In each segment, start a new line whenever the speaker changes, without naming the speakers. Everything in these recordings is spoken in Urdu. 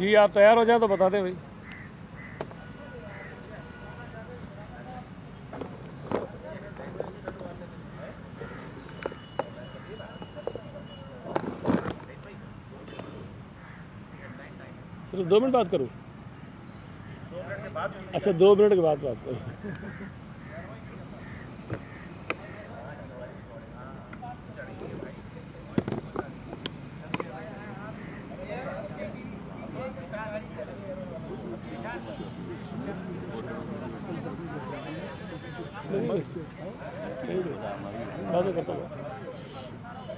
جی آپ تیار ہو جائیں تو بتا دیں بھائی. صرف 2 منٹ بات کروں؟ اچھا 2 منٹ کے بعد بات کروں.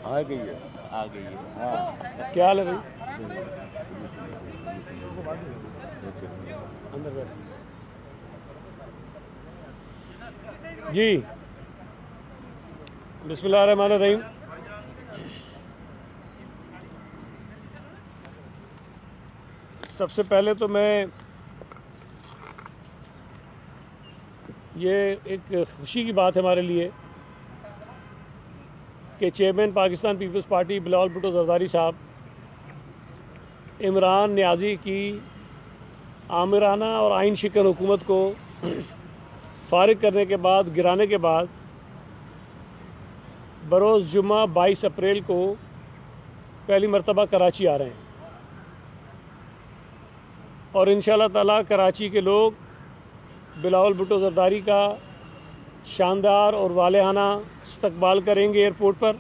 آ گئی ہے ہاں.
کیا حال ہے بھائی؟ اندر بیٹھ. جی بسم اللہ الرحمن الرحیم. سب سے پہلے تو میں یہ ایک خوشی کی بات ہے ہمارے لیے کہ چیئرمین پاکستان پیپلز پارٹی بلاول بھٹو زرداری صاحب عمران نیازی کی آمرانہ اور آئین شکن حکومت کو فارغ کرنے کے بعد گرانے کے بعد بروز جمعہ 22 اپریل کو پہلی مرتبہ کراچی آ رہے ہیں اور انشاءاللہ تعالیٰ کراچی کے لوگ بلاول بھٹو زرداری کا شاندار اور والہانہ استقبال کریں گے ایئرپورٹ پر.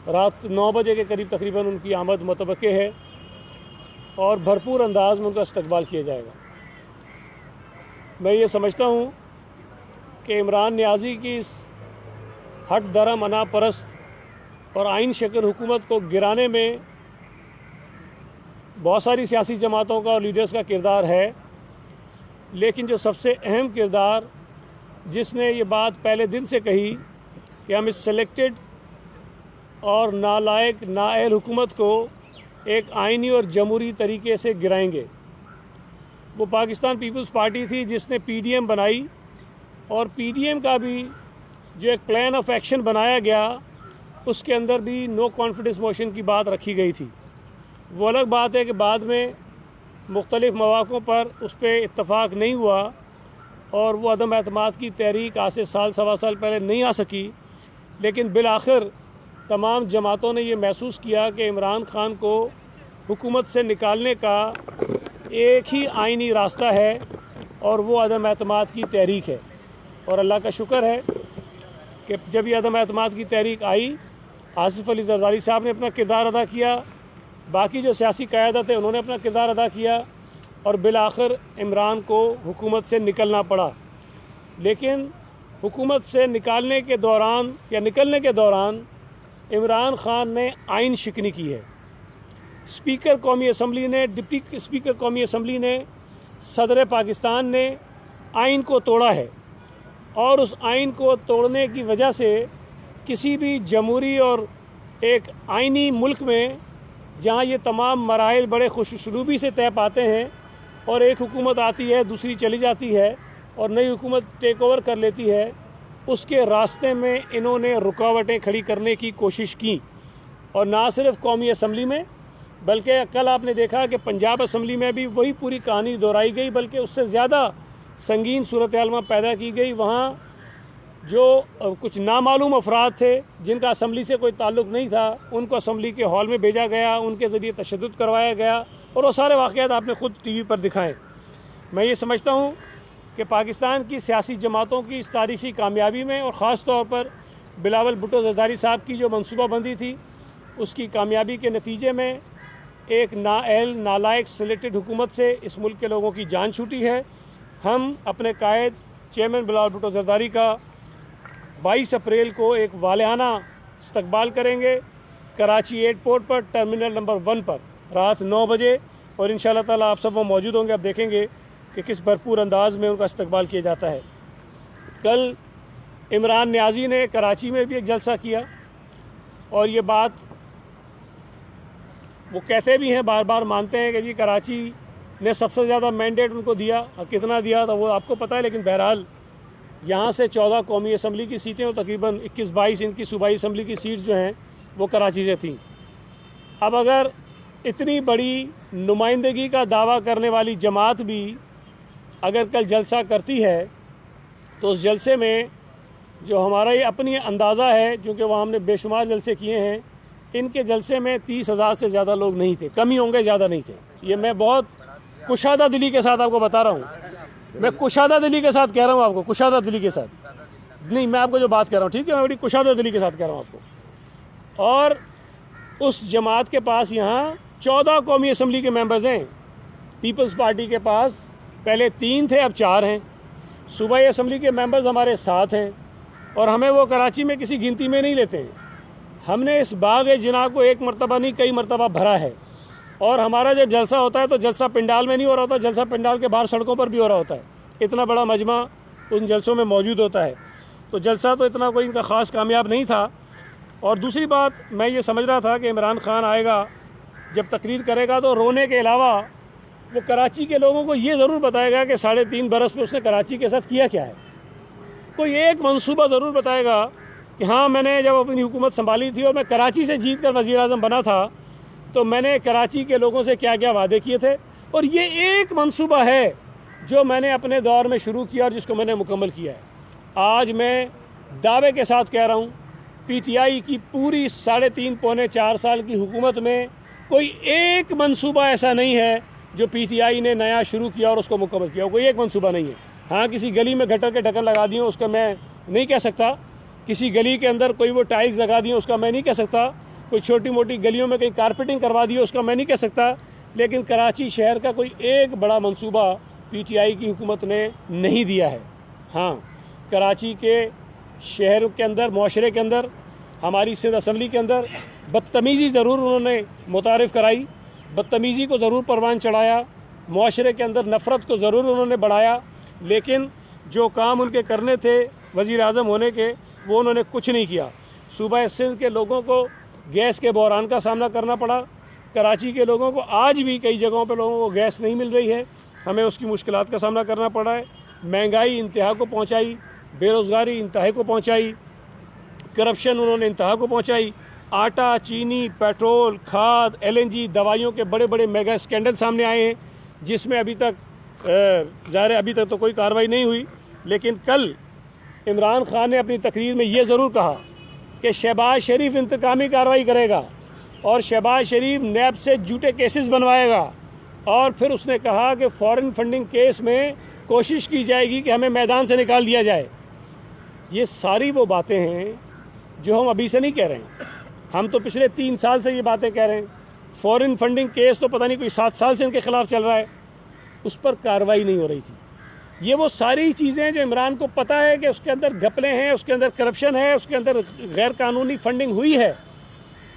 رات 9 بجے کے قریب تقریباً ان کی آمد متوقع ہے اور بھرپور انداز میں ان کا استقبال کیا جائے گا. میں یہ سمجھتا ہوں کہ عمران نیازی کی اس ہٹ درم انا پرست اور آئین شکن حکومت کو گرانے میں بہت ساری سیاسی جماعتوں کا اور لیڈرز کا کردار ہے، لیکن جو سب سے اہم کردار جس نے یہ بات پہلے دن سے کہی کہ ہم اس سلیکٹڈ اور نالائق نااہل حکومت کو ایک آئینی اور جمہوری طریقے سے گرائیں گے، وہ پاکستان پیپلز پارٹی تھی جس نے پی ڈی ایم بنائی اور پی ڈی ایم کا بھی جو ایک پلان آف ایکشن بنایا گیا اس کے اندر بھی نو کانفیڈنس موشن کی بات رکھی گئی تھی. وہ الگ بات ہے کہ بعد میں مختلف مواقعوں پر اس پہ اتفاق نہیں ہوا اور وہ عدم اعتماد کی تحریک آج سے سال سوا سال پہلے نہیں آ سکی، لیکن بالآخر تمام جماعتوں نے یہ محسوس کیا کہ عمران خان کو حکومت سے نکالنے کا ایک ہی آئینی راستہ ہے اور وہ عدم اعتماد کی تحریک ہے. اور اللہ کا شکر ہے کہ جب یہ عدم اعتماد کی تحریک آئی، آصف علی زرداری صاحب نے اپنا کردار ادا کیا، باقی جو سیاسی قیادت ہے انہوں نے اپنا کردار ادا کیا اور بالآخر عمران کو حکومت سے نکلنا پڑا. لیکن حکومت سے نکالنے کے دوران عمران خان نے آئین شکنی کی ہے. اسپیکر قومی اسمبلی نے ڈپٹی اسپیکر قومی اسمبلی نے صدر پاکستان نے آئین کو توڑا ہے اور اس آئین کو توڑنے کی وجہ سے کسی بھی جمہوری اور ایک آئینی ملک میں جہاں یہ تمام مراحل بڑے خوش اسلوبی سے طے پاتے ہیں اور ایک حکومت آتی ہے دوسری چلی جاتی ہے اور نئی حکومت ٹیک اوور کر لیتی ہے، اس کے راستے میں انہوں نے رکاوٹیں کھڑی کرنے کی کوشش کی. اور نہ صرف قومی اسمبلی میں بلکہ کل آپ نے دیکھا کہ پنجاب اسمبلی میں بھی وہی پوری کہانی دہرائی گئی، بلکہ اس سے زیادہ سنگین صورتحال پیدا کی گئی. وہاں جو کچھ نامعلوم افراد تھے جن کا اسمبلی سے کوئی تعلق نہیں تھا ان کو اسمبلی کے ہال میں بھیجا گیا، ان کے ذریعے تشدد کروایا گیا اور وہ سارے واقعات آپ نے خود ٹی وی پر دکھائے. میں یہ سمجھتا ہوں کہ پاکستان کی سیاسی جماعتوں کی اس تاریخی کامیابی میں اور خاص طور پر بلاول بھٹو زرداری صاحب کی جو منصوبہ بندی تھی اس کی کامیابی کے نتیجے میں ایک نااہل نالائق سلیکٹڈ حکومت سے اس ملک کے لوگوں کی جان چھوٹی ہے. ہم اپنے قائد چیئرمین بلاول بھٹو زرداری کا 22 اپریل کو ایک والہانہ استقبال کریں گے کراچی ایئرپورٹ پر ٹرمینل نمبر 1 پر رات 9 بجے اور انشاءاللہ تعالیٰ آپ سب وہ موجود ہوں گے. آپ دیکھیں گے کہ کس بھرپور انداز میں ان کا استقبال کیا جاتا ہے. کل عمران نیازی نے کراچی میں بھی ایک جلسہ کیا اور یہ بات وہ کہتے بھی ہیں، بار بار مانتے ہیں کہ جی کراچی نے سب سے زیادہ مینڈیٹ ان کو دیا. کتنا دیا تھا وہ آپ کو پتہ ہے، لیکن بہرحال یہاں سے 14 قومی اسمبلی کی سیٹیں اور تقریباً 21-22 ان کی صوبائی اسمبلی کی سیٹس جو ہیں وہ کراچی سے تھیں. اب اگر اتنی بڑی نمائندگی کا دعویٰ کرنے والی جماعت بھی اگر کل جلسہ کرتی ہے تو اس جلسے میں جو ہمارا یہ اپنی اندازہ ہے، چونکہ وہ ہم نے بے شمار جلسے کیے ہیں، ان کے جلسے میں 30,000 سے زیادہ لوگ نہیں تھے، کم ہی ہوں گے، زیادہ نہیں تھے۔ یہ میں بہت کشادہ دلی کے ساتھ آپ کو بتا رہا ہوں، میں کشادہ دلی کے ساتھ کہہ رہا ہوں آپ کو، کشادہ دلی کے ساتھ نہیں، میں آپ کو جو بات کہہ رہا ہوں، ٹھیک ہے، میں بڑی کشادہ دلی کے ساتھ کہہ رہا ہوں آپ کو۔ اور اس جماعت کے پاس یہاں 14 قومی اسمبلی کے ممبرز ہیں۔ پیپلز پارٹی کے پاس پہلے 3 تھے، اب 4 ہیں۔ صوبائی اسمبلی کے ممبرز ہمارے 7 ہیں، اور ہمیں وہ کراچی میں کسی گنتی میں نہیں لیتے ہیں۔ ہم نے اس باغ جناح کو ایک مرتبہ نہیں کئی مرتبہ بھرا ہے، اور ہمارا جب جلسہ ہوتا ہے تو جلسہ پنڈال میں نہیں ہو رہا ہوتا، جلسہ پنڈال کے باہر سڑکوں پر بھی ہو رہا ہوتا ہے۔ اتنا بڑا مجمع ان جلسوں میں موجود ہوتا ہے، تو جلسہ تو اتنا کوئی ان کا خاص کامیاب نہیں تھا۔ اور دوسری بات، میں یہ سمجھ رہا تھا کہ عمران خان آئے گا، جب تقریر کرے گا تو رونے کے علاوہ وہ کراچی کے لوگوں کو یہ ضرور بتائے گا کہ 3.5 برس میں اس نے کراچی کے ساتھ کیا کیا ہے۔ کوئی ایک منصوبہ ضرور بتائے گا کہ ہاں، میں نے جب اپنی حکومت سنبھالی تھی اور میں کراچی سے جیت کر وزیر اعظم بنا تھا تو میں نے کراچی کے لوگوں سے کیا کیا وعدے کیے تھے، اور یہ ایک منصوبہ ہے جو میں نے اپنے دور میں شروع کیا اور جس کو میں نے مکمل کیا ہے۔ آج میں دعوے کے ساتھ کہہ رہا ہوں، پی ٹی آئی کی پوری 3.5 پونے 4 سال کی حکومت میں کوئی ایک منصوبہ ایسا نہیں ہے جو پی ٹی آئی نے نیا شروع کیا اور اس کو مکمل کیا، کوئی ایک منصوبہ نہیں ہے۔ ہاں، کسی گلی میں گٹر کے ڈھکن لگا دیے اس کا میں نہیں کہہ سکتا، کسی گلی کے اندر کوئی وہ ٹائلز لگا دیے اس کا میں نہیں کہہ سکتا، کوئی چھوٹی موٹی گلیوں میں کہیں کارپیٹنگ کروا دی اس کا میں نہیں کہہ سکتا، لیکن کراچی شہر کا کوئی ایک بڑا منصوبہ پی ٹی آئی کی حکومت نے نہیں دیا ہے۔ ہاں، کراچی کے شہر کے اندر، معاشرے کے اندر، ہماری سندھ اسمبلی کے اندر بدتمیزی ضرور انہوں نے متعارف کرائی، بدتمیزی کو ضرور پروان چڑھایا، معاشرے کے اندر نفرت کو ضرور انہوں نے بڑھایا، لیکن جو کام ان کے کرنے تھے وزیر اعظم ہونے کے وہ انہوں نے کچھ نہیں کیا۔ صوبہ سندھ کے لوگوں کو گیس کے بحران کا سامنا کرنا پڑا، کراچی کے لوگوں کو آج بھی کئی جگہوں پہ لوگوں کو گیس نہیں مل رہی ہے، ہمیں اس کی مشکلات کا سامنا کرنا پڑا ہے۔ مہنگائی انتہا کو پہنچائی، بے روزگاری انتہا کو پہنچائی، کرپشن انہوں نے انتہا کو پہنچائی، آٹا، چینی، پیٹرول، کھاد، LNG، دوائیوں کے بڑے بڑے میگا اسکینڈل سامنے آئے ہیں، جس میں ابھی تک ظاہر ابھی تک تو کوئی کارروائی نہیں ہوئی، لیکن کل عمران خان نے اپنی تقریر میں یہ ضرور کہا کہ شہباز شریف انتقامی کارروائی کرے گا اور شہباز شریف نیب سے جھوٹے کیسز بنوائے گا، اور پھر اس نے کہا کہ فارن فنڈنگ کیس میں کوشش کی جائے گی کہ ہمیں میدان سے نکال دیا جائے۔ یہ ساری وہ باتیں ہیں جو ہم ابھی سے نہیں کہہ رہے ہیں، ہم تو پچھلے 3 سال سے یہ باتیں کہہ رہے ہیں۔ فارن فنڈنگ کیس تو پتہ نہیں کوئی 7 سال سے ان کے خلاف چل رہا ہے، اس پر کارروائی نہیں ہو رہی تھی۔ یہ وہ ساری چیزیں جو عمران کو پتہ ہے کہ اس کے اندر گھپلے ہیں، اس کے اندر کرپشن ہے، اس کے اندر غیر قانونی فنڈنگ ہوئی ہے،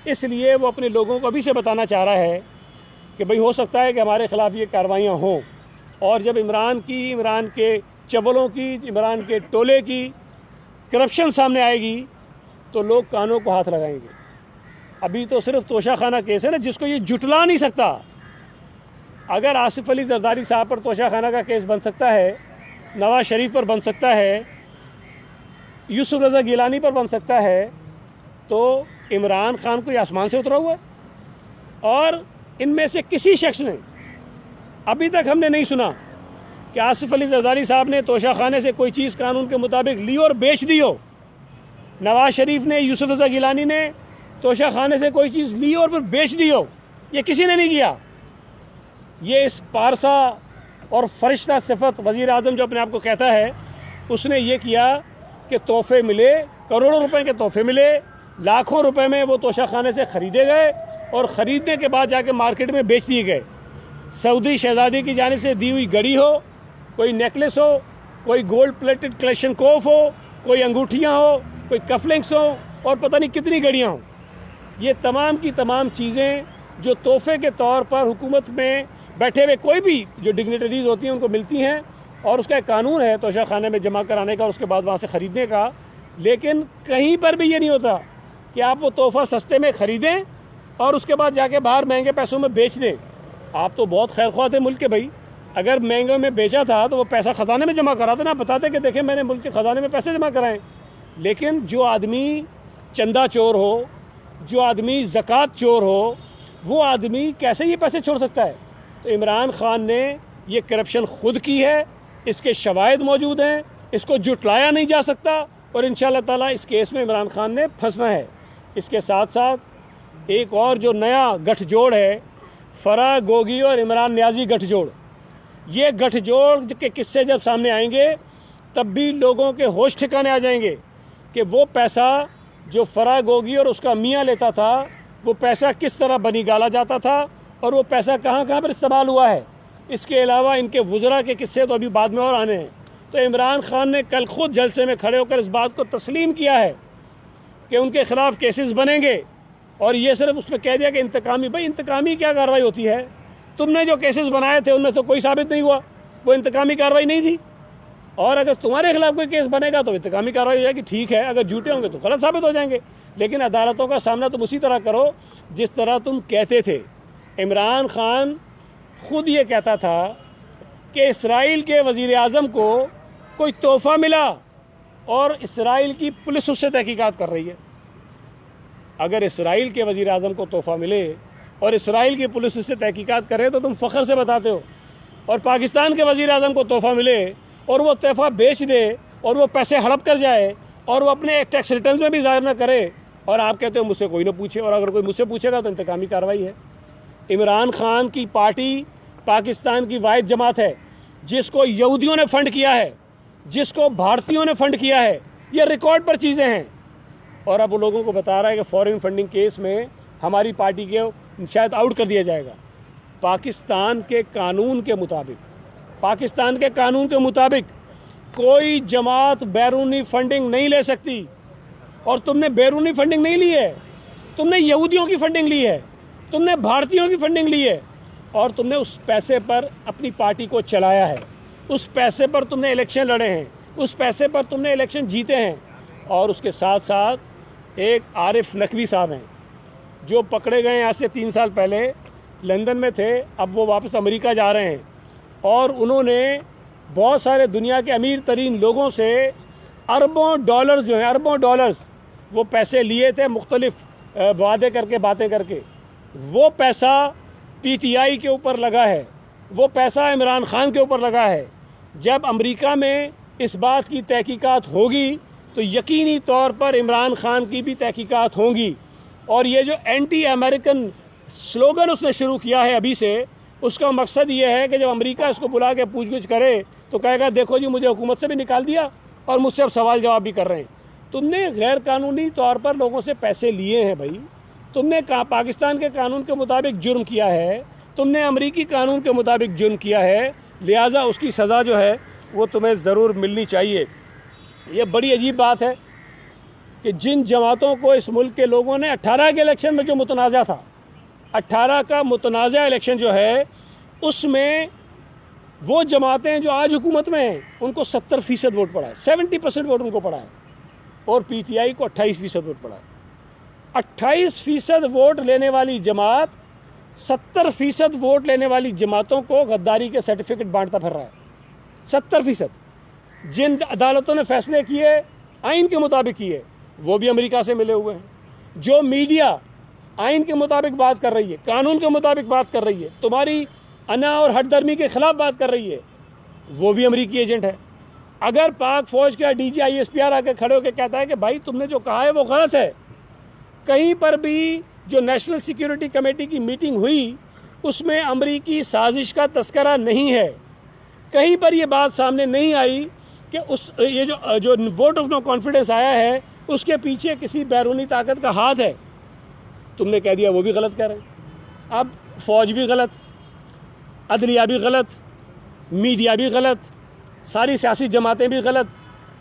اس لیے وہ اپنے لوگوں کو ابھی سے بتانا چاہ رہا ہے کہ بھئی ہو سکتا ہے کہ ہمارے خلاف یہ کارروائیاں ہوں، اور جب عمران کے چولوں کی، عمران کے ٹولے کی کرپشن سامنے آئے گی تو لوگ کانوں کو ہاتھ لگائیں گے۔ ابھی تو صرف توشہ خانہ کیس ہے نا، جس کو یہ جھٹلا نہیں سکتا۔ اگر آصف علی زرداری صاحب پر توشہ خانہ کا کیس بن سکتا ہے، نواز شریف پر بن سکتا ہے، یوسف رضا گیلانی پر بن سکتا ہے، تو عمران خان کوئی آسمان سے اترا ہوا ہے؟ اور ان میں سے کسی شخص نے ابھی تک ہم نے نہیں سنا کہ آصف علی زرداری صاحب نے توشہ خانے سے کوئی چیز قانون کے مطابق لی اور بیچ دی ہو، نواز شریف نے، یوسف رضا گیلانی نے توشہ خانے سے کوئی چیز لی اور پھر بیچ دی ہو، یہ کسی نے نہیں کیا۔ یہ اس پارسا اور فرشتہ صفت وزیر اعظم جو اپنے آپ کو کہتا ہے، اس نے یہ کیا کہ تحفے ملے، کروڑوں روپے کے تحفے ملے، لاکھوں روپے میں وہ توشہ خانے سے خریدے گئے اور خریدنے کے بعد جا کے مارکیٹ میں بیچ دیے گئے۔ سعودی شہزادی کی جانب سے دی ہوئی گھڑی ہو، کوئی نیکلس ہو، کوئی گولڈ پلیٹڈ کلیشن کوف ہو، کوئی انگوٹھیاں ہو، کوئی کفلنگس ہو، اور پتہ نہیں کتنی گھڑیاں ہوں، یہ تمام کی تمام چیزیں جو تحفے کے طور پر حکومت میں بیٹھے ہوئے کوئی بھی جو ڈگنیٹریز ہوتی ہیں ان کو ملتی ہیں، اور اس کا ایک قانون ہے توشہ خانے میں جمع کرانے کا اور اس کے بعد وہاں سے خریدنے کا، لیکن کہیں پر بھی یہ نہیں ہوتا کہ آپ وہ تحفہ سستے میں خریدیں اور اس کے بعد جا کے باہر مہنگے پیسوں میں بیچ دیں۔ آپ تو بہت خیر خواہ تھے ملک کے بھائی، اگر مہنگے میں بیچا تھا تو وہ پیسہ خزانے میں جمع کراتے نا، بتاتے کہ دیکھیں میں نے ملک کے خزانے میں پیسے جمع کرائیں۔ لیکن جو آدمی چندہ چور ہو، جو آدمی زکوٰۃ چور ہو، وہ آدمی کیسے یہ پیسے چھوڑ سکتا ہے؟ تو عمران خان نے یہ کرپشن خود کی ہے، اس کے شواہد موجود ہیں، اس کو جھٹلایا نہیں جا سکتا، اور انشاءاللہ تعالیٰ اس کیس میں عمران خان نے پھنسنا ہے۔ اس کے ساتھ ساتھ ایک اور جو نیا گٹھ جوڑ ہے، فرح گوگی اور عمران نیازی گٹھ جوڑ، یہ گٹھ جوڑ کے قصے جب سامنے آئیں گے تب بھی لوگوں کے ہوش ٹھکانے آ جائیں گے کہ وہ پیسہ جو فرح گوگی اور اس کا میاں لیتا تھا، وہ پیسہ کس طرح بنی گالا جاتا تھا اور وہ پیسہ کہاں کہاں پر استعمال ہوا ہے۔ اس کے علاوہ ان کے وزراء کے قصے تو ابھی بعد میں اور آنے ہیں۔ تو عمران خان نے کل خود جلسے میں کھڑے ہو کر اس بات کو تسلیم کیا ہے کہ ان کے خلاف کیسز بنیں گے، اور یہ صرف اس میں کہہ دیا کہ انتقامی۔ بھائی انتقامی کیا کارروائی ہوتی ہے؟ تم نے جو کیسز بنائے تھے ان میں تو کوئی ثابت نہیں ہوا، وہ انتقامی کارروائی نہیں تھی، اور اگر تمہارے خلاف کوئی کیس بنے گا تو انتقامی کارروائی ہو جائے گی، ٹھیک ہے، اگر جھوٹے ہوں گے تو غلط ثابت ہو جائیں گے، لیکن عدالتوں کا سامنا تم اسی طرح کرو جس طرح تم کہتے تھے۔ عمران خان خود یہ کہتا تھا کہ اسرائیل کے وزیر اعظم کو کوئی تحفہ ملا اور اسرائیل کی پولیس اس سے تحقیقات کر رہی ہے۔ اگر اسرائیل کے وزیر اعظم کو تحفہ ملے اور اسرائیل کی پولیس اس سے تحقیقات کرے تو تم فخر سے بتاتے ہو، اور پاکستان کے وزیر اعظم کو تحفہ ملے اور وہ تحفہ بیچ دے اور وہ پیسے ہڑپ کر جائے اور وہ اپنے ٹیکس ریٹرنز میں بھی ظاہر نہ کرے، اور آپ کہتے ہو مجھ سے کوئی نہ پوچھے، اور اگر کوئی مجھ سے پوچھے گا تو انتقامی کارروائی ہے۔ عمران خان کی پارٹی پاکستان کی واحد جماعت ہے جس کو یہودیوں نے فنڈ کیا ہے، جس کو بھارتیوں نے فنڈ کیا ہے، یہ ریکارڈ پر چیزیں ہیں، اور اب وہ لوگوں کو بتا رہا ہے کہ فورن فنڈنگ کیس میں ہماری پارٹی کے شاید آؤٹ کر دیا جائے گا۔ پاکستان کے قانون کے مطابق کوئی جماعت بیرونی فنڈنگ نہیں لے سکتی، اور تم نے بیرونی فنڈنگ نہیں لی ہے، تم نے یہودیوں کی فنڈنگ لی ہے، تم نے بھارتیوں کی فنڈنگ لی ہے، اور تم نے اس پیسے پر اپنی پارٹی کو چلایا ہے، اس پیسے پر تم نے الیکشن لڑے ہیں، اس پیسے پر تم نے الیکشن جیتے ہیں۔ اور اس کے ساتھ ساتھ ایک عارف نقوی صاحب ہیں جو پکڑے گئے آج سے 3 سال پہلے، لندن میں تھے، اب وہ واپس امریکہ جا رہے ہیں، اور انہوں نے بہت سارے دنیا کے امیر ترین لوگوں سے اربوں ڈالرز وہ پیسے لیے تھے، مختلف وعدے کر کے، باتیں کر کے۔ وہ پیسہ پی ٹی آئی کے اوپر لگا ہے، وہ پیسہ عمران خان کے اوپر لگا ہے۔ جب امریکہ میں اس بات کی تحقیقات ہوگی تو یقینی طور پر عمران خان کی بھی تحقیقات ہوں گی، اور یہ جو اینٹی امریکن سلوگن اس نے شروع کیا ہے ابھی سے، اس کا مقصد یہ ہے کہ جب امریکہ اس کو بلا کے پوچھ گچھ کرے تو کہے گا دیکھو جی مجھے حکومت سے بھی نکال دیا اور مجھ سے اب سوال جواب بھی کر رہے ہیں۔ تم نے غیر قانونی طور پر لوگوں سے پیسے لیے ہیں بھائی، تم نے پاکستان کے قانون کے مطابق جرم کیا ہے، تم نے امریکی قانون کے مطابق جرم کیا ہے، لہٰذا اس کی سزا جو ہے وہ تمہیں ضرور ملنی چاہیے۔ یہ بڑی عجیب بات ہے کہ جن جماعتوں کو اس ملک کے لوگوں نے 18 کے الیکشن میں جو متنازع تھا، 18 کا متنازع الیکشن جو ہے، اس میں وہ جماعتیں جو آج حکومت میں ہیں ان کو 70% ووٹ پڑا ہے، 70% ووٹ ان کو پڑا ہے، اور پی ٹی آئی کو 28% ووٹ پڑا ہے۔ 28% ووٹ لینے والی جماعت 70% ووٹ لینے والی جماعتوں کو غداری کے سرٹیفکیٹ بانٹتا پھر رہا ہے۔ 70%۔ جن عدالتوں نے فیصلے کیے آئین کے مطابق کیے وہ بھی امریکہ سے ملے ہوئے ہیں۔ جو میڈیا آئین کے مطابق بات کر رہی ہے، قانون کے مطابق بات کر رہی ہے، تمہاری انا اور ہٹ درمی کے خلاف بات کر رہی ہے، وہ بھی امریکی ایجنٹ ہے۔ اگر پاک فوج کا ڈی جی ISPR آ کے کھڑے ہو کے کہتا ہے کہ بھائی تم نے جو کہا ہے وہ غلط ہے، کہیں پر بھی جو نیشنل سیکیورٹی کمیٹی کی میٹنگ ہوئی اس میں امریکی سازش کا تذکرہ نہیں ہے، کہیں پر یہ بات سامنے نہیں آئی کہ یہ جو ووٹ آف نو کانفیڈنس آیا ہے اس کے پیچھے کسی بیرونی طاقت کا ہاتھ ہے، تم نے کہہ دیا وہ بھی غلط کہہ رہے ہیں۔ اب فوج بھی غلط، عدلیہ بھی غلط، میڈیا بھی غلط، ساری سیاسی جماعتیں بھی غلط،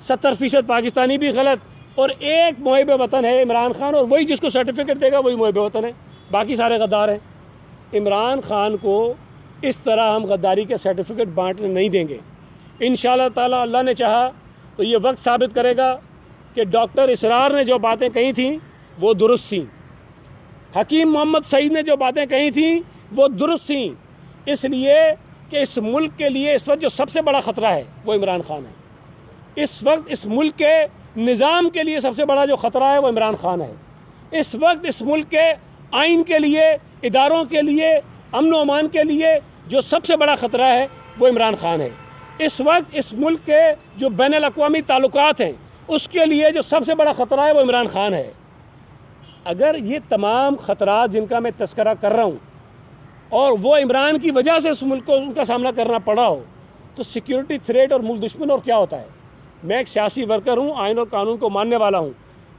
70% پاکستانی بھی غلط، اور ایک محب وطن ہے عمران خان، اور وہی جس کو سرٹیفکیٹ دے گا وہی محب وطن ہے، باقی سارے غدار ہیں۔ عمران خان کو اس طرح ہم غداری کے سرٹیفکیٹ بانٹنے نہیں دیں گے۔ انشاءاللہ تعالی اللہ نے چاہا تو یہ وقت ثابت کرے گا کہ ڈاکٹر اسرار نے جو باتیں کہی تھیں وہ درست تھیں، حکیم محمد سعید نے جو باتیں کہی تھیں وہ درست تھیں، اس لیے کہ اس ملک کے لیے اس وقت جو سب سے بڑا خطرہ ہے وہ عمران خان ہے۔ اس وقت اس ملک کے نظام کے لیے سب سے بڑا جو خطرہ ہے وہ عمران خان ہے۔ اس وقت اس ملک کے آئین کے لیے، اداروں کے لیے، امن و امان کے لیے جو سب سے بڑا خطرہ ہے وہ عمران خان ہے۔ اس وقت اس ملک کے جو بین الاقوامی تعلقات ہیں اس کے لیے جو سب سے بڑا خطرہ ہے وہ عمران خان ہے۔ اگر یہ تمام خطرات جن کا میں تذکرہ کر رہا ہوں اور وہ عمران کی وجہ سے اس ملک کو ان کا سامنا کرنا پڑا ہو تو سیکیورٹی تھریٹ اور ملک دشمن اور کیا ہوتا ہے؟ میں ایک سیاسی ورکر ہوں، آئین اور قانون کو ماننے والا ہوں۔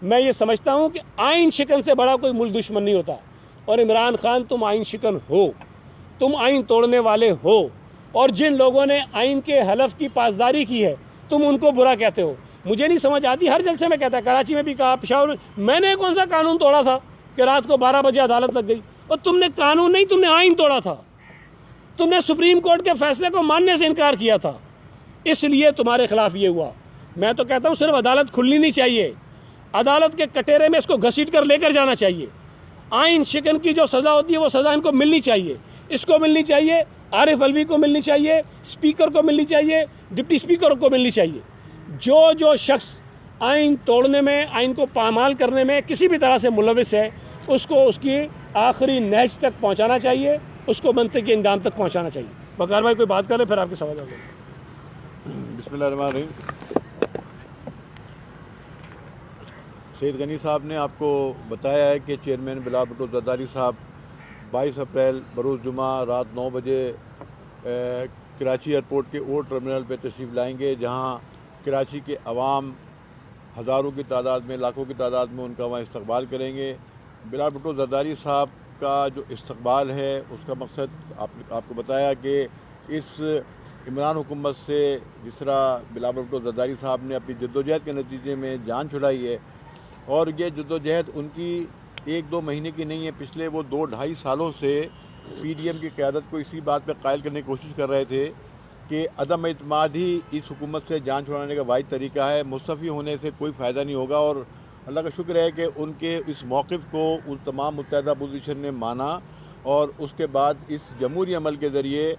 میں یہ سمجھتا ہوں کہ آئین شکن سے بڑا کوئی ملک دشمن نہیں ہوتا، اور عمران خان تم آئین شکن ہو، تم آئین توڑنے والے ہو، اور جن لوگوں نے آئین کے حلف کی پاسداری کی ہے تم ان کو برا کہتے ہو۔ مجھے نہیں سمجھ آتی، ہر جلسے میں کہتا ہے، کراچی میں بھی کہا، پشاور میں نے کون سا قانون توڑا تھا کہ رات کو 12 بجے عدالت لگ گئی؟ اور تم نے قانون نہیں، تم نے آئین توڑا تھا، تم نے سپریم کورٹ کے فیصلے کو ماننے سے انکار کیا تھا، اس لیے تمہارے خلاف یہ ہوا۔ میں تو کہتا ہوں صرف عدالت کھلنی نہیں چاہیے، عدالت کے کٹہرے میں اس کو گھسیٹ کر لے کر جانا چاہیے۔ آئین شکن کی جو سزا ہوتی ہے وہ سزا ان کو ملنی چاہیے، اس کو ملنی چاہیے، عارف علوی کو ملنی چاہیے، اسپیکر کو ملنی چاہیے، ڈپٹی اسپیکر کو ملنی چاہیے۔ جو شخص آئین توڑنے میں، آئین کو پامال کرنے میں کسی بھی طرح سے ملوث ہے اس کو اس کی آخری نہج تک پہنچانا چاہیے، اس کو منطقی انجام تک پہنچانا چاہیے۔ وقار بھائی کوئی بات کرے پھر آپ کے سوال ہوگا۔
بسم اللہ الرحمن الرحیم۔ سید غنی صاحب نے آپ کو بتایا ہے کہ چیئرمین بلال بھٹو زرداری صاحب 22 اپریل بروز جمعہ رات 9 بجے کراچی ایئرپورٹ کے او ٹرمینل پہ تشریف لائیں گے، جہاں کراچی کے عوام ہزاروں کی تعداد میں، لاکھوں کی تعداد میں ان کا وہاں استقبال کریں گے۔ بلال بھٹو زرداری صاحب کا جو استقبال ہے اس کا مقصد آپ کو بتایا کہ اس عمران حکومت سے جس طرح بلال بھٹو زرداری صاحب نے اپنی جدوجہد کے نتیجے میں جان چھڑائی ہے، اور یہ جدوجہد ان کی 1-2 مہینے کی نہیں ہے، پچھلے وہ 2-2.5 سالوں سے پی ڈی ایم کی قیادت کو اسی بات پہ قائل کرنے کی کوشش کر رہے تھے کہ عدم اعتماد ہی اس حکومت سے جان چھڑانے کا واحد طریقہ ہے، مستعفی ہونے سے کوئی فائدہ نہیں ہوگا۔ اور اللہ کا شکر ہے کہ ان کے اس موقف کو ان تمام متحدہ اپوزیشن نے مانا، اور اس کے بعد اس جمہوری عمل کے ذریعے،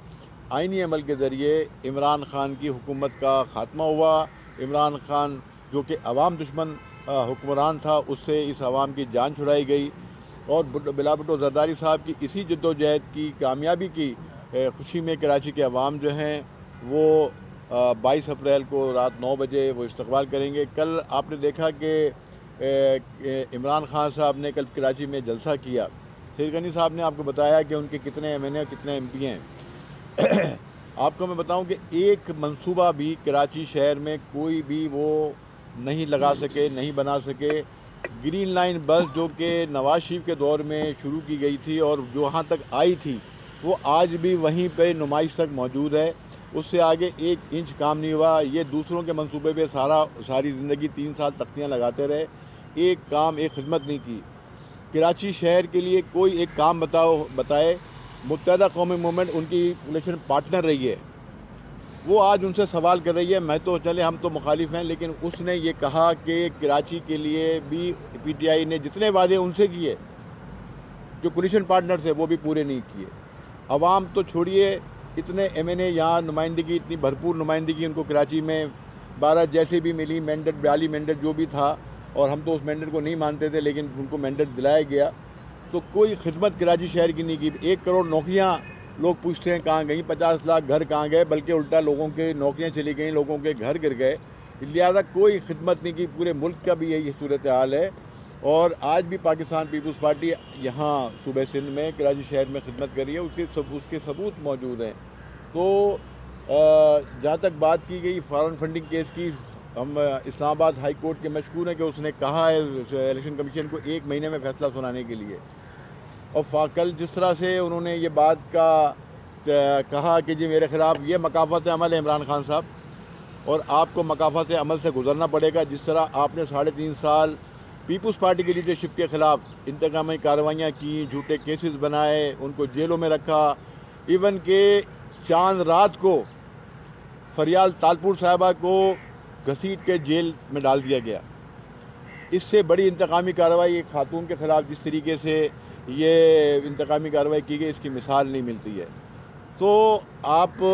آئینی عمل کے ذریعے عمران خان کی حکومت کا خاتمہ ہوا۔ عمران خان جو کہ عوام دشمن حکمران تھا، اس سے اس عوام کی جان چھڑائی گئی، اور بلال بھٹو زرداری صاحب کی اسی جدوجہد کی کامیابی کی خوشی میں کراچی کے عوام جو ہیں وہ 22 اپریل کو رات 9 بجے وہ استقبال کریں گے۔ کل آپ نے دیکھا کہ عمران خان صاحب نے کل کراچی میں جلسہ کیا۔ سید غنی صاحب نے آپ کو بتایا کہ ان کے کتنے ایم این اے اور کتنے ایم پی ہیں۔ آپ کو میں بتاؤں کہ ایک منصوبہ بھی کراچی شہر میں کوئی بھی وہ نہیں لگا سکے، نہیں بنا سکے۔ گرین لائن بس جو کہ نواز شریف کے دور میں شروع کی گئی تھی اور جو وہاں تک آئی تھی، وہ آج بھی وہیں پہ نمائش تک موجود ہے، اس سے آگے 1 انچ کام نہیں ہوا۔ یہ دوسروں کے منصوبے پہ ساری زندگی 3 سال تختیاں لگاتے رہے، ایک کام، ایک خدمت نہیں کی۔ کراچی شہر کے لیے کوئی ایک کام بتائے۔ متحدہ قومی موومنٹ ان کی الیکشن پارٹنر رہی ہے، وہ آج ان سے سوال کر رہی ہے۔ میں تو چلے ہم تو مخالف ہیں، لیکن اس نے یہ کہا کہ کراچی کے لیے بھی پی ٹی آئی نے جتنے وعدے ان سے کیے جو کولیشن پارٹنر تھے وہ بھی پورے نہیں کیے۔ عوام تو چھوڑیے، اتنے ایم این اے یہاں نمائندگی، اتنی بھرپور نمائندگی ان کو کراچی میں 12 جیسے بھی ملی، مینڈیٹ 42 مینڈیٹ جو بھی تھا، اور ہم تو اس مینڈیٹ کو نہیں مانتے تھے لیکن ان کو مینڈیٹ دلایا گیا، تو کوئی خدمت کراچی شہر کی نہیں کی۔ 1 کروڑ نوکریاں لوگ پوچھتے ہیں کہاں گئیں، 50 لاکھ گھر کہاں گئے، بلکہ الٹا لوگوں کے نوکریاں چلی گئیں، لوگوں کے گھر گر گئے، لہٰذا کوئی خدمت نہیں کی۔ پورے ملک کا بھی یہی صورتحال ہے، اور آج بھی پاکستان پیپلز پارٹی یہاں صوبہ سندھ میں کراچی شہر میں خدمت کر رہی ہے، اس کے ثبوت موجود ہیں۔ تو جہاں تک بات کی گئی فارن فنڈنگ کیس کی، ہم اسلام آباد ہائی کورٹ کے مشکور ہیں کہ اس نے کہا ہے الیکشن کمیشن کو 1 مہینے میں فیصلہ سنانے کے لیے، اور کل جس طرح سے انہوں نے یہ بات کا کہا کہ جی میرے خلاف یہ مکافات عمل ہے عمران خان صاحب، اور آپ کو مکافات عمل سے گزرنا پڑے گا۔ جس طرح آپ نے 3.5 سال پیپلز پارٹی کی لیڈرشپ کے خلاف انتقامی کارروائیاں کی، جھوٹے کیسز بنائے، ان کو جیلوں میں رکھا، ایون کہ چاند رات کو فریال تالپور صاحبہ کو گھسیٹ کے جیل میں ڈال دیا گیا۔ اس سے بڑی انتقامی کارروائی ایک خاتون کے خلاف جس طریقے سے یہ انتقامی کارروائی کی گئی، اس کی مثال نہیں ملتی ہے۔ تو آپ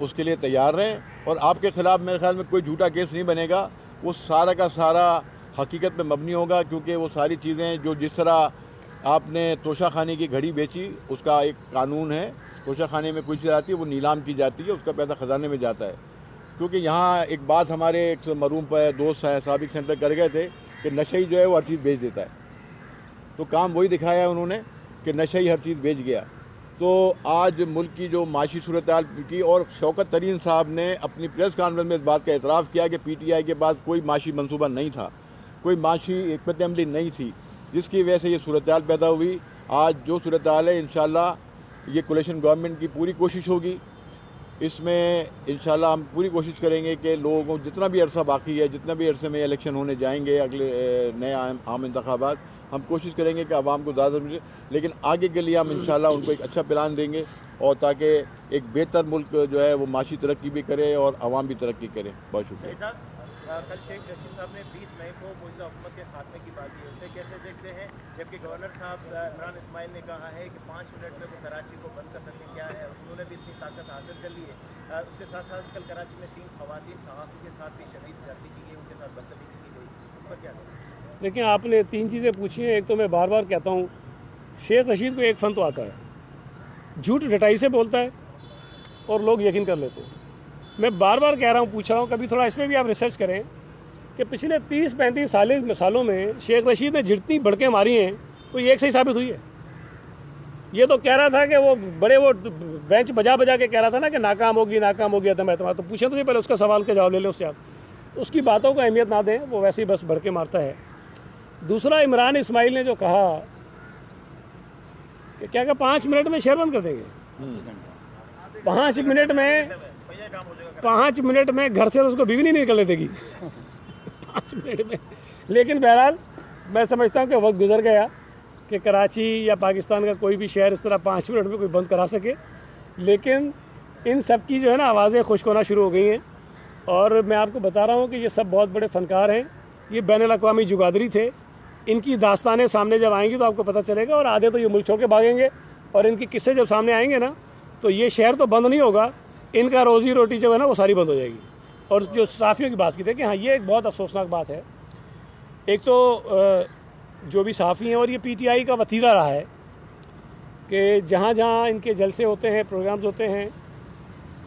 اس کے لیے تیار رہیں، اور آپ کے خلاف میرے خیال میں کوئی جھوٹا کیس نہیں بنے گا، وہ سارا کا سارا حقیقت پہ مبنی ہوگا، کیونکہ وہ ساری چیزیں جو جس طرح آپ نے توشہ خانے کی گھڑی بیچی، اس کا ایک قانون ہے، توشہ خانے میں کوئی چیز آتی ہے وہ نیلام کی جاتی ہے، اس کا پیسہ خزانے میں جاتا ہے. کیونکہ یہاں ایک بات ہمارے ایک مرحوم پہ دوست ہیں سابق سینٹر کر گئے تھے کہ نشئی جو ہے وہ ہر چیز بیچ دیتا ہے. تو کام وہی دکھایا ہے انہوں نے کہ نشئی ہر چیز بیچ گیا. تو آج ملک کی جو معاشی صورتحال کی، اور شوکت ترین صاحب نے اپنی پریس کانفرنس میں اس بات کا اعتراف کیا کہ پی ٹی آئی کے پاس کوئی معاشی منصوبہ نہیں تھا، کوئی معاشی حکمت عملی نہیں تھی، جس کی وجہ سے یہ صورتحال پیدا ہوئی. آج جو صورتحال ہے انشاءاللہ یہ کولیشن گورنمنٹ کی پوری کوشش ہوگی، اس میں انشاءاللہ ہم پوری کوشش کریں گے کہ لوگوں جتنا بھی عرصہ باقی ہے، جتنا بھی عرصے میں الیکشن ہونے جائیں گے، اگلے نئے عام انتخابات، ہم کوشش کریں گے کہ عوام کو زیادہ ملے. لیکن آگے کے لیے ہم انشاءاللہ ان کو ایک اچھا پلان دیں گے، اور تاکہ ایک بہتر ملک جو ہے وہ معاشی ترقی بھی کرے اور عوام بھی ترقی کرے. بہت شکریہ.
کل شیخ رشید صاحب نے 20 مئی کو موجودہ حکومت کے خاتمے کی بات کی، اسے کیسے دیکھتے ہیں؟ جبکہ گورنر صاحب عمران اسماعیل نے کہا ہے کہ 5 منٹ میں وہ کراچی کو بند کر سکتے. کیا ہے انہوں نے بھی اتنی طاقت حاصل کر لی ہے؟ اس کے ساتھ ساتھ کل کراچی میں 3 خواتین صحافی کے ساتھ بھی شدید زیادتی کی گئی، ان کے ساتھ بدتمیزی کی گئی، اس پر کیا کہیں؟
دیکھیں، آپ نے 3 چیزیں پوچھی ہیں. ایک تو میں بار بار کہتا ہوں، شیخ رشید کو ایک فن تو آتا ہے، جھوٹ ڈٹائی سے بولتا ہے اور لوگ یقین کر لیتے ہیں. میں بار بار کہہ رہا ہوں، پوچھ رہا ہوں، کبھی تھوڑا اس پہ بھی آپ ریسرچ کریں کہ پچھلے 30-35 سالوں میں شیخ رشید نے جتنی بڑکیں ماری ہیں کوئی ایک صحیح ثابت ہوئی ہے؟ یہ تو کہہ رہا تھا کہ وہ بڑے وہ بینچ بجا کے کہہ رہا تھا نا کہ ناکام ہوگی عدم اعتماد. تو پوچھیں تو نہیں پہلے اس کا سوال کا جواب لے لیں اس سے. آپ اس کی باتوں کو اہمیت نہ دیں، وہ ویسے ہی بس بڑکیں مارتا ہے. دوسرا، عمران اسماعیل نے جو کہا کہ کیا 5 منٹ میں شہر بند کر دیں گے، 5 منٹ میں گھر سے اس کو بیوی نہیں نکلنے دے گی 5 منٹ میں. لیکن بہرحال میں سمجھتا ہوں کہ وقت گزر گیا کہ کراچی یا پاکستان کا کوئی بھی شہر اس طرح 5 منٹ میں کوئی بند کرا سکے. لیکن ان سب کی جو ہے نا آوازیں خشک ہونا شروع ہو گئی ہیں. اور میں آپ کو بتا رہا ہوں کہ یہ سب بہت بڑے فنکار ہیں، یہ بین الاقوامی جگادری تھے. ان کی داستانیں سامنے جب آئیں گی تو آپ کو پتہ چلے گا، اور آدھے تو یہ ملک چھوڑ کے بھاگیں گے، اور ان کی قصے جب سامنے آئیں گے نا تو یہ شہر تو بند نہیں ہوگا، ان کا روزی روٹی جو ہے نا وہ ساری بند ہو جائے گی. اور جو صحافیوں کی بات کی تھی کہ ہاں یہ ایک بہت افسوسناک بات ہے. ایک تو جو بھی صحافی ہیں، اور یہ پی ٹی آئی کا وتیرہ رہا ہے کہ جہاں جہاں ان کے جلسے ہوتے ہیں، پروگرامز ہوتے ہیں،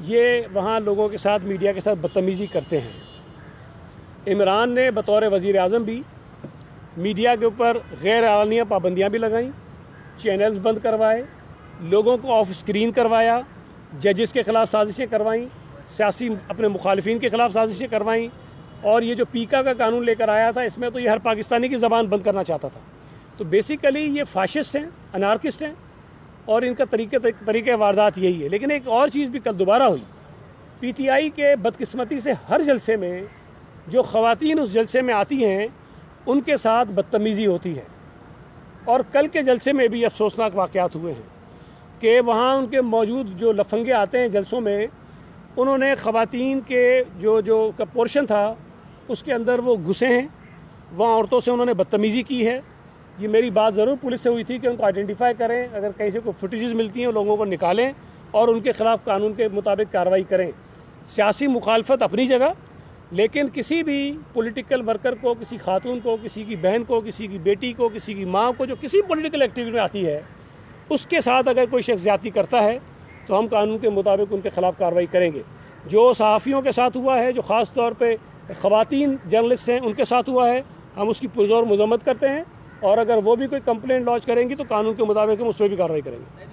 یہ وہاں لوگوں کے ساتھ، میڈیا کے ساتھ بدتمیزی کرتے ہیں. عمران نے بطور وزیر اعظم بھی میڈیا کے اوپر غیر اعلانیہ پابندیاں بھی لگائیں، چینلز بند کروائے، لوگوں کو آف اسکرین کروایا، ججز کے خلاف سازشیں کروائیں، سیاسی اپنے مخالفین کے خلاف سازشیں کروائیں. اور یہ جو پیکا کا قانون لے کر آیا تھا، اس میں تو یہ ہر پاکستانی کی زبان بند کرنا چاہتا تھا. تو بیسیکلی یہ فاشسٹ ہیں، انارکسٹ ہیں، اور ان کا طریقہ واردات یہی ہے. لیکن ایک اور چیز بھی کل دوبارہ ہوئی. پی ٹی آئی کے بدقسمتی سے ہر جلسے میں جو خواتین اس جلسے میں آتی ہیں ان کے ساتھ بدتمیزی ہوتی ہے. اور کل کے جلسے میں بھی افسوسناک واقعات ہوئے ہیں کہ وہاں ان کے موجود جو لفنگے آتے ہیں جلسوں میں، انہوں نے خواتین کے جو کا پورشن تھا اس کے اندر وہ گھسے ہیں، وہاں عورتوں سے انہوں نے بدتمیزی کی ہے. یہ میری بات ضرور پولیس سے ہوئی تھی کہ ان کو آئیڈینٹیفائی کریں، اگر کہیں سے کوئی فوٹیجز ملتی ہیں لوگوں کو نکالیں اور ان کے خلاف قانون کے مطابق کارروائی کریں. سیاسی مخالفت اپنی جگہ، لیکن کسی بھی پولیٹیکل ورکر کو، کسی خاتون کو، کسی کی بہن کو، کسی کی بیٹی کو، کسی کی ماں کو جو کسی پولیٹیکل ایکٹیویٹی میں آتی ہے، اس کے ساتھ اگر کوئی شخص زیادتی کرتا ہے تو ہم قانون کے مطابق ان کے خلاف کارروائی کریں گے. جو صحافیوں کے ساتھ ہوا ہے، جو خاص طور پہ خواتین جرنلسٹ ہیں ان کے ساتھ ہوا ہے، ہم اس کی پرزور مذمت کرتے ہیں. اور اگر وہ بھی کوئی کمپلین لانچ کریں گی تو قانون کے مطابق ہم اس پہ بھی کارروائی کریں گے.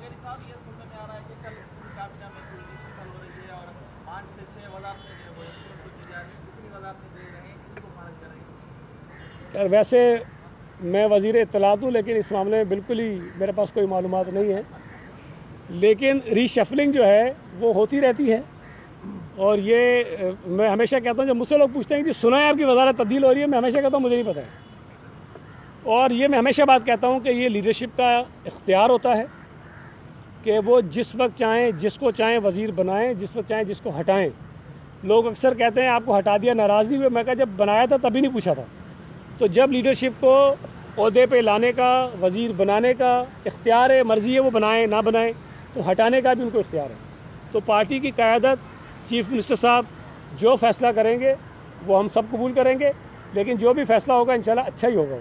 خیر ویسے میں وزیر اطلاعات ہوں، لیکن اس معاملے میں بالکل ہی میرے پاس کوئی معلومات نہیں ہے. لیکن ری شفلنگ جو ہے وہ ہوتی رہتی ہے. اور یہ میں ہمیشہ کہتا ہوں، جب مجھ سے لوگ پوچھتے ہیں کہ سنا ہے آپ کی وزارت تبدیل ہو رہی ہے، میں ہمیشہ کہتا ہوں مجھے نہیں پتہ ہے. اور یہ میں ہمیشہ بات کہتا ہوں کہ یہ لیڈرشپ کا اختیار ہوتا ہے کہ وہ جس وقت چاہیں جس کو چاہیں وزیر بنائیں، جس وقت چاہیں جس کو ہٹائیں. لوگ اکثر کہتے ہیں آپ کو ہٹا دیا ناراضی ہوئے. میں کہا جب بنایا تھا تبھی نہیں پوچھا تھا. تو جب لیڈرشپ کو عہدے پہ لانے کا، وزیر بنانے کا اختیار ہے، مرضی ہے وہ بنائیں نہ بنائیں، تو ہٹانے کا بھی ان کو اختیار ہے. تو پارٹی کی قیادت، چیف منسٹر صاحب جو فیصلہ کریں گے وہ ہم سب قبول کریں گے. لیکن جو بھی فیصلہ ہوگا انشاءاللہ اچھا ہی ہوگا. وہ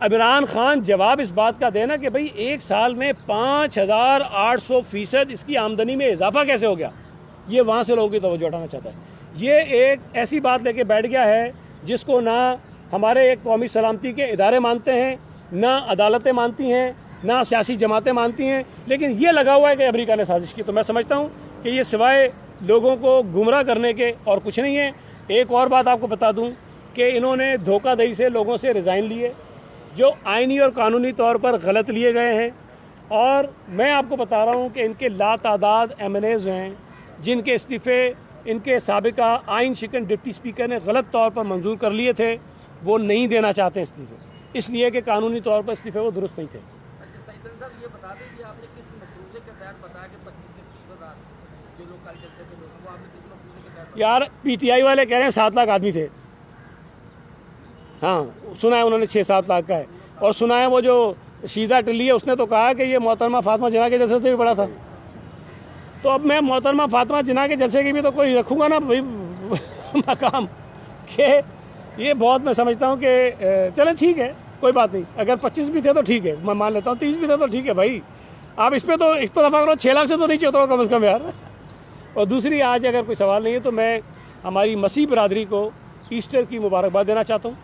عمران خان جواب اس بات کا دینا کہ بھئی ایک سال میں 5800% اس کی آمدنی میں اضافہ کیسے ہو گیا. یہ وہاں سے لوگوں کی توجہ اٹھانا چاہتا ہے. یہ ایک ایسی بات لے کے بیٹھ گیا ہے جس کو نہ ہمارے ایک قومی سلامتی کے ادارے مانتے ہیں، نہ عدالتیں مانتی ہیں، نہ سیاسی جماعتیں مانتی ہیں، لیکن یہ لگا ہوا ہے کہ امریکہ نے سازش کی. تو میں سمجھتا ہوں کہ یہ سوائے لوگوں کو گمراہ کرنے کے اور کچھ نہیں ہے. ایک اور بات آپ کو بتا دوں کہ انہوں نے دھوکہ دہی سے لوگوں سے ریزائن لیے جو آئینی اور قانونی طور پر غلط لیے گئے ہیں. اور میں آپ کو بتا رہا ہوں کہ ان کے لاتعداد ایم این ایز ہیں جن کے استعفے ان کے سابقہ آئین شکن ڈپٹی اسپیکر نے غلط طور پر منظور کر لیے تھے. وہ نہیں دینا چاہتے استعفے، اس لیے کہ قانونی طور پر استعفے وہ درست نہیں تھے.
سعید صاحب یہ بتا دیں کہ آپ نے کس مفروضے کے تحت بتایا کہ 25 سے 30,000 جو لوگ کل جلسے کے لوگ وہ آپ نے کس مفروضے کے تحت؟
یار پی ٹی آئی والے کہہ رہے ہیں 7 لاکھ آدمی تھے. ہاں سنا ہے انہوں نے 6-7 لاکھ کا ہے. اور سنا ہے وہ جو شیدہ ٹلی ہے اس نے تو کہا کہ یہ محترمہ فاطمہ جناح کے جلسے سے بھی بڑا تھا. تو اب میں محترمہ فاطمہ جناح کے جلسے کی بھی تو کوئی رکھوں گا نا بھائی مقام کہ یہ بہت میں سمجھتا ہوں کہ چلیں ٹھیک ہے کوئی بات نہیں. اگر 25 بھی تھے تو ٹھیک ہے، میں مان لیتا ہوں. 30 بھی تھے تو ٹھیک ہے بھائی. آپ اس پہ تو اتفاق کرو 6 لاکھ سے تو نیچے اترو کم از کم یار. اور دوسری آج اگر کوئی سوال نہیں ہے تو میں ہماری مسیح برادری کو ایسٹر کی مبارکباد دینا چاہتا ہوں.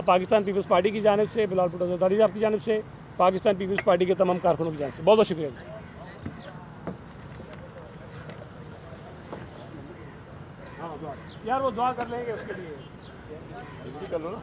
پاکستان پیپلز پارٹی کی جانب سے، بلال بھٹو زرداری صاحب کی جانب سے، پاکستان پیپلز پارٹی کے تمام کارکنوں کی جانب سے بہت بہت شکریہ. یار وہ دعا کر لیں گے اس کے لیے. کر لو نا.